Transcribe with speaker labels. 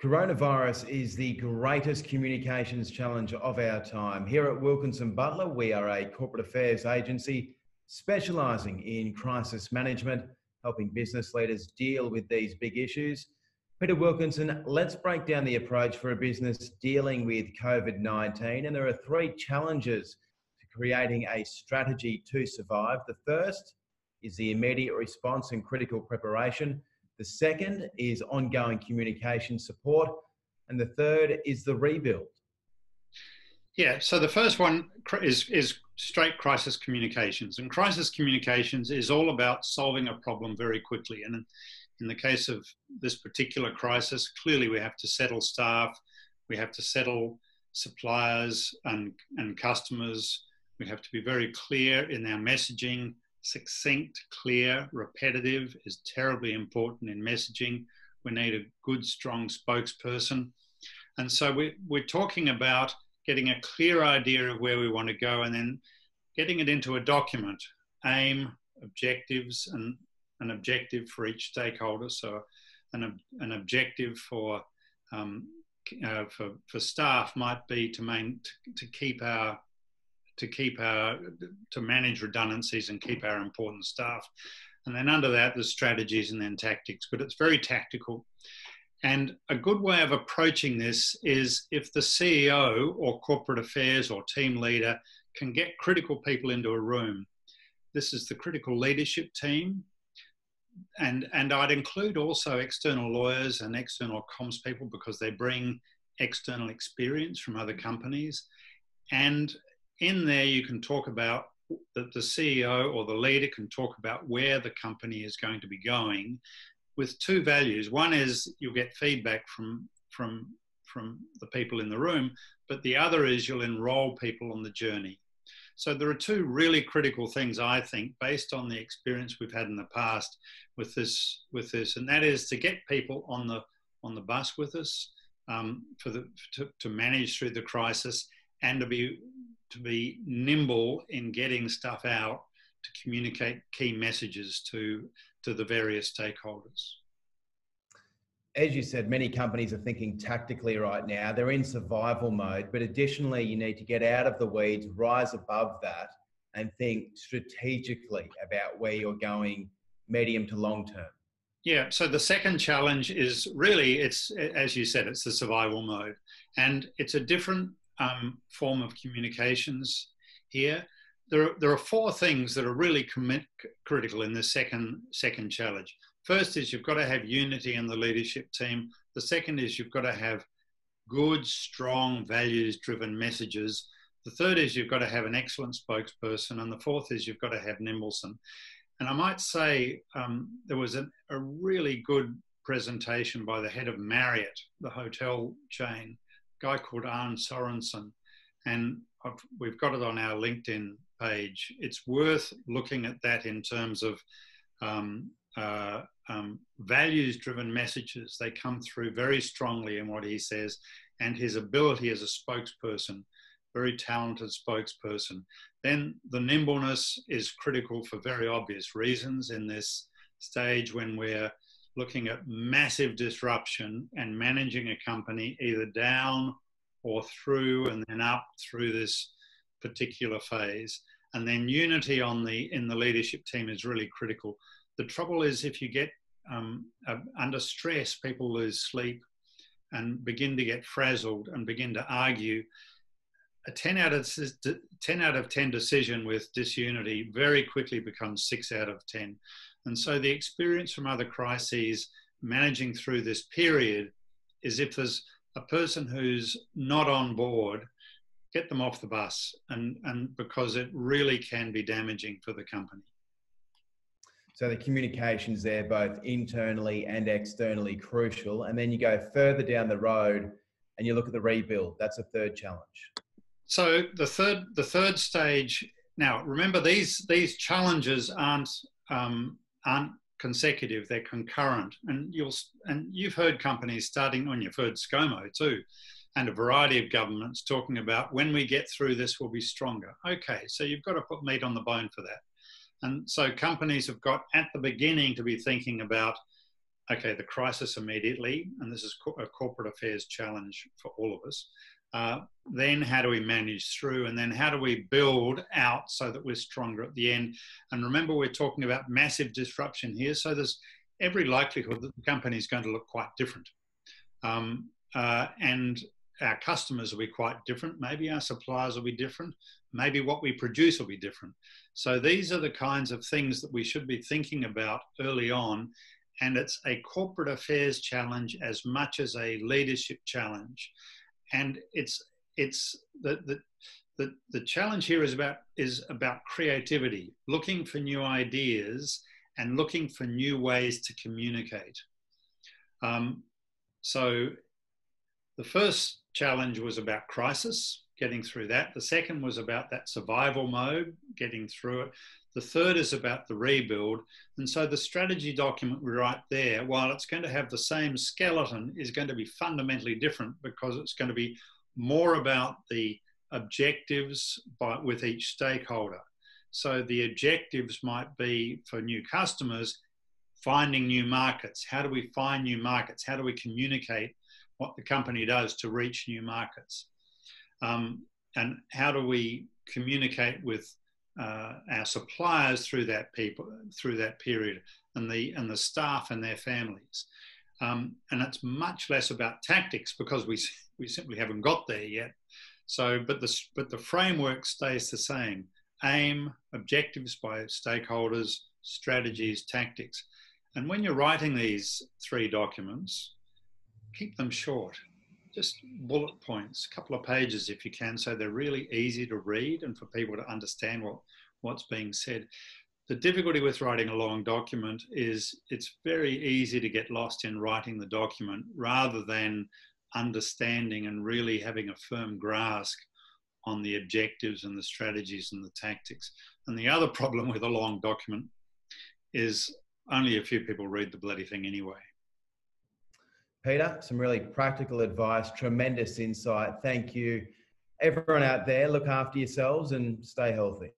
Speaker 1: Coronavirus is the greatest communications challenge of our time. Here at Wilkinson Butler, we are a corporate affairs agency specialising in crisis management, helping business leaders deal with these big issues. Peter Wilkinson, let's break down the approach for a business dealing with COVID-19. And there are three challenges to creating a strategy to survive. The first is the immediate response and critical preparation. The second is ongoing communication support. And the third is the rebuild.
Speaker 2: Yeah, so the first one is straight crisis communications. And crisis communications is all about solving a problem very quickly. And in the case of this particular crisis, clearly we have to settle staff, we have to settle suppliers and customers. We have to be very clear in our messaging. Succinct, clear, repetitive is terribly important in messaging. We need a good, strong spokesperson. And so we're talking about getting a clear idea of where we want to go and then getting it into a document, aim, objectives, and an objective for each stakeholder. So an objective for staff might be to manage redundancies and keep our important staff. And then under that, there's strategies and then tactics, but it's very tactical. And a good way of approaching this is if the CEO or corporate affairs or team leader can get critical people into a room. This is the critical leadership team. And I'd include also external lawyers and external comms people because they bring external experience from other companies. And in there, you can talk about that the CEO or the leader can talk about where the company is going to be going with two values. One is you'll get feedback from the people in the room, but the other is you'll enroll people on the journey. So there are two really critical things, I think, based on the experience we've had in the past with this, and that is to get people on the bus with us to manage through the crisis and to be nimble in getting stuff out to communicate key messages to the various stakeholders.
Speaker 1: As you said, many companies are thinking tactically right now. They're in survival mode, but additionally, you need to get out of the weeds, rise above that, and think strategically about where you're going medium to long term.
Speaker 2: Yeah, so the second challenge is really, it's, as you said, it's the survival mode. And it's a different form of communications here. There are four things that are really critical in this second challenge. First is you've got to have unity in the leadership team. The second is you've got to have good, strong, values-driven messages. The third is you've got to have an excellent spokesperson. And the fourth is you've got to have nimbleson. And I might say there was a really good presentation by the head of Marriott, the hotel chain, a guy called Arne Sorensen. And we've got it on our LinkedIn page. It's worth looking at that in terms of values-driven messages. They come through very strongly in what he says, and his ability as a spokesperson, very talented spokesperson. Then the nimbleness is critical for very obvious reasons in this stage when we're looking at massive disruption and managing a company either down or through and then up through this particular phase. And then unity in the leadership team is really critical. The trouble is if you get under stress, people lose sleep and begin to get frazzled and begin to argue. A 10 out of 10 decision with disunity very quickly becomes 6 out of 10. And so the experience from other crises managing through this period is if there's a person who's not on board, get them off the bus, and because it really can be damaging for the company.
Speaker 1: So the communications there, both internally and externally, crucial. And then you go further down the road and you look at the rebuild. That's a third challenge. So
Speaker 2: the third stage. Now, remember these challenges aren't consecutive; they're concurrent. And you've heard companies starting on. You've heard ScoMo too, and a variety of governments talking about when we get through this, we'll be stronger. Okay, so you've got to put meat on the bone for that. And so companies have got at the beginning to be thinking about okay, the crisis immediately, and this is a corporate affairs challenge for all of us. Then how do we manage through, and then how do we build out so that we're stronger at the end? And remember, we're talking about massive disruption here, so there's every likelihood that the company is going to look quite different. And our customers will be quite different. Maybe our suppliers will be different. Maybe what we produce will be different. So these are the kinds of things that we should be thinking about early on. And it's a corporate affairs challenge as much as a leadership challenge. And the challenge here is about creativity, looking for new ideas and looking for new ways to communicate. So the first challenge was about crisis, getting through that. The second was about that survival mode, getting through it. The third is about the rebuild. And so the strategy document we write there, while it's going to have the same skeleton, is going to be fundamentally different, because it's going to be more about the objectives with each stakeholder. So the objectives might be, for new customers, finding new markets. How do we find new markets? How do we communicate what the company does to reach new markets? And how do we communicate with our suppliers through that period, and the staff and their families? And it's much less about tactics, because we simply haven't got there yet. So, but the framework stays the same: aim, objectives by stakeholders, strategies, tactics. And when you're writing these three documents, keep them short. Just bullet points, a couple of pages if you can, so they're really easy to read and for people to understand what's being said. The difficulty with writing a long document is it's very easy to get lost in writing the document rather than understanding and really having a firm grasp on the objectives and the strategies and the tactics. And the other problem with a long document is only a few people read the bloody thing anyway.
Speaker 1: Peter, some really practical advice, tremendous insight. Thank you. Everyone out there, look after yourselves and stay healthy.